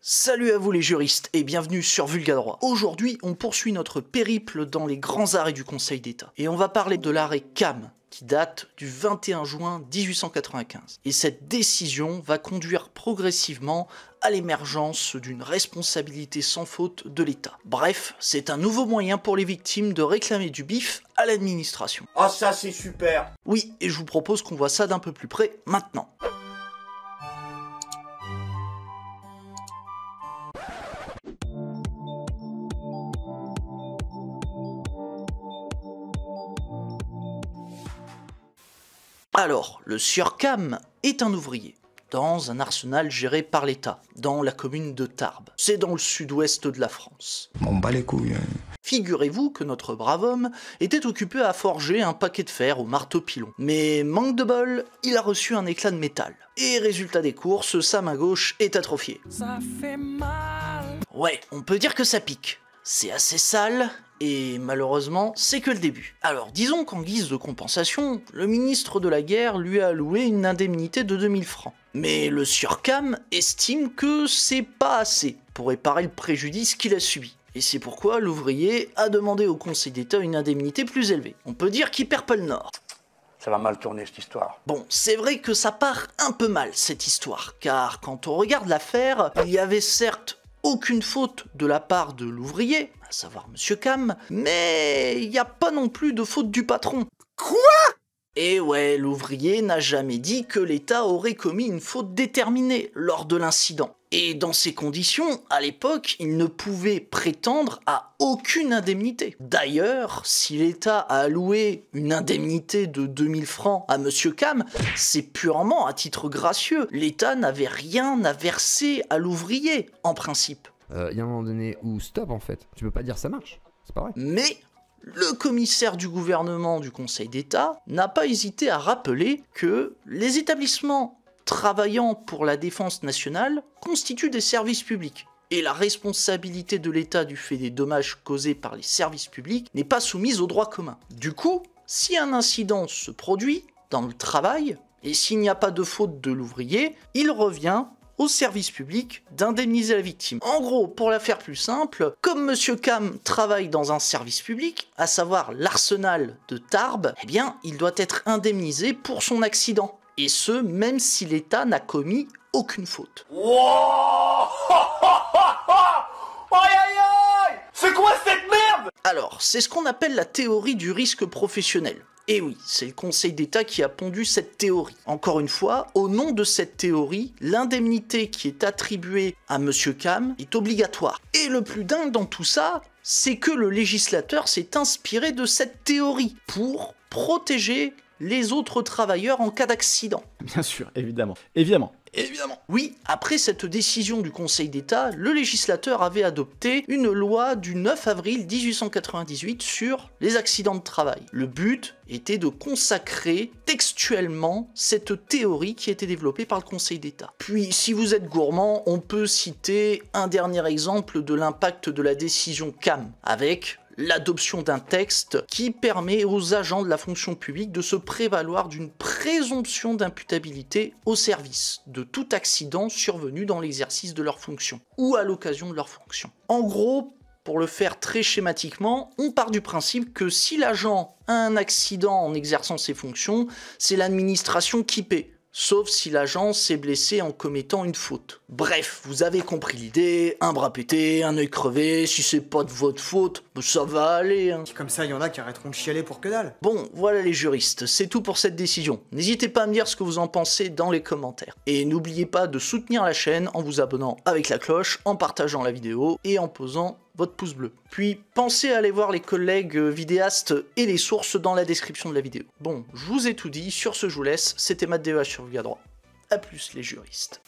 Salut à vous les juristes et bienvenue sur Vulgadroit. Aujourd'hui, on poursuit notre périple dans les grands arrêts du Conseil d'État. Et on va parler de l'arrêt Cam, qui date du 21 juin 1895. Et cette décision va conduire progressivement à l'émergence d'une responsabilité sans faute de l'État. Bref, c'est un nouveau moyen pour les victimes de réclamer du bif à l'administration. Ah ça c'est super! Oui, et je vous propose qu'on voit ça d'un peu plus près maintenant. Alors, le sieur Cam est un ouvrier, dans un arsenal géré par l'État, dans la commune de Tarbes. C'est dans le sud-ouest de la France. M'en bat les couilles. Figurez-vous que notre brave homme était occupé à forger un paquet de fer au marteau-pilon. Mais manque de bol, il a reçu un éclat de métal. Et résultat des courses, sa main gauche est atrophiée. Ça fait mal. Ouais, on peut dire que ça pique. C'est assez sale, et malheureusement, c'est que le début. Alors, disons qu'en guise de compensation, le ministre de la Guerre lui a alloué une indemnité de 2000 francs. Mais le sieur Cam estime que c'est pas assez pour réparer le préjudice qu'il a subi. Et c'est pourquoi l'ouvrier a demandé au Conseil d'État une indemnité plus élevée. On peut dire qu'il perd pas le nord. Ça va mal tourner cette histoire. Bon, c'est vrai que ça part un peu mal cette histoire, car quand on regarde l'affaire, il y avait certes aucune faute de la part de l'ouvrier, à savoir Monsieur Cam, mais il n'y a pas non plus de faute du patron. Quoi? Et ouais, l'ouvrier n'a jamais dit que l'État aurait commis une faute déterminée lors de l'incident. Et dans ces conditions, à l'époque, il ne pouvait prétendre à aucune indemnité. D'ailleurs, si l'État a alloué une indemnité de 2000 francs à Monsieur Cam, c'est purement à titre gracieux. L'État n'avait rien à verser à l'ouvrier, en principe. Il y a un moment donné où stop en fait, tu peux pas dire ça marche, c'est pas vrai. Mais le commissaire du gouvernement du Conseil d'État n'a pas hésité à rappeler que les établissements travaillant pour la défense nationale constituent des services publics. Et la responsabilité de l'État du fait des dommages causés par les services publics n'est pas soumise au droit commun. Du coup, si un incident se produit dans le travail, et s'il n'y a pas de faute de l'ouvrier, il revient au service public d'indemniser la victime. En gros, pour la faire plus simple, comme Monsieur Cam travaille dans un service public, à savoir l'arsenal de Tarbes, eh bien, il doit être indemnisé pour son accident. Et ce, même si l'État n'a commis aucune faute. Wow. Aïe aïe aïe! C'est quoi cette merde? Alors, c'est ce qu'on appelle la théorie du risque professionnel. Et oui, c'est le Conseil d'État qui a pondu cette théorie. Encore une fois, au nom de cette théorie, l'indemnité qui est attribuée à Monsieur Cam est obligatoire. Et le plus dingue dans tout ça, c'est que le législateur s'est inspiré de cette théorie pour protéger les autres travailleurs en cas d'accident. Bien sûr, évidemment. Évidemment. Oui, après cette décision du Conseil d'État, le législateur avait adopté une loi du 9 avril 1898 sur les accidents de travail. Le but était de consacrer textuellement cette théorie qui était développée par le Conseil d'État. Puis, si vous êtes gourmand, on peut citer un dernier exemple de l'impact de la décision Cam, avec l'adoption d'un texte qui permet aux agents de la fonction publique de se prévaloir d'une présomption d'imputabilité au service de tout accident survenu dans l'exercice de leur fonction ou à l'occasion de leur fonction. En gros, pour le faire très schématiquement, on part du principe que si l'agent a un accident en exerçant ses fonctions, c'est l'administration qui paie. Sauf si l'agent s'est blessé en commettant une faute. Bref, vous avez compris l'idée, un bras pété, un œil crevé, si c'est pas de votre faute, ça va aller. Hein. Comme ça, il y en a qui arrêteront de chialer pour que dalle. Bon, voilà les juristes, c'est tout pour cette décision. N'hésitez pas à me dire ce que vous en pensez dans les commentaires. Et n'oubliez pas de soutenir la chaîne en vous abonnant avec la cloche, en partageant la vidéo et en posant votre pouce bleu. Puis pensez à aller voir les collègues vidéastes et les sources dans la description de la vidéo. Bon, je vous ai tout dit, sur ce je vous laisse, c'était Matt DEH sur Vulgadroit. A plus les juristes.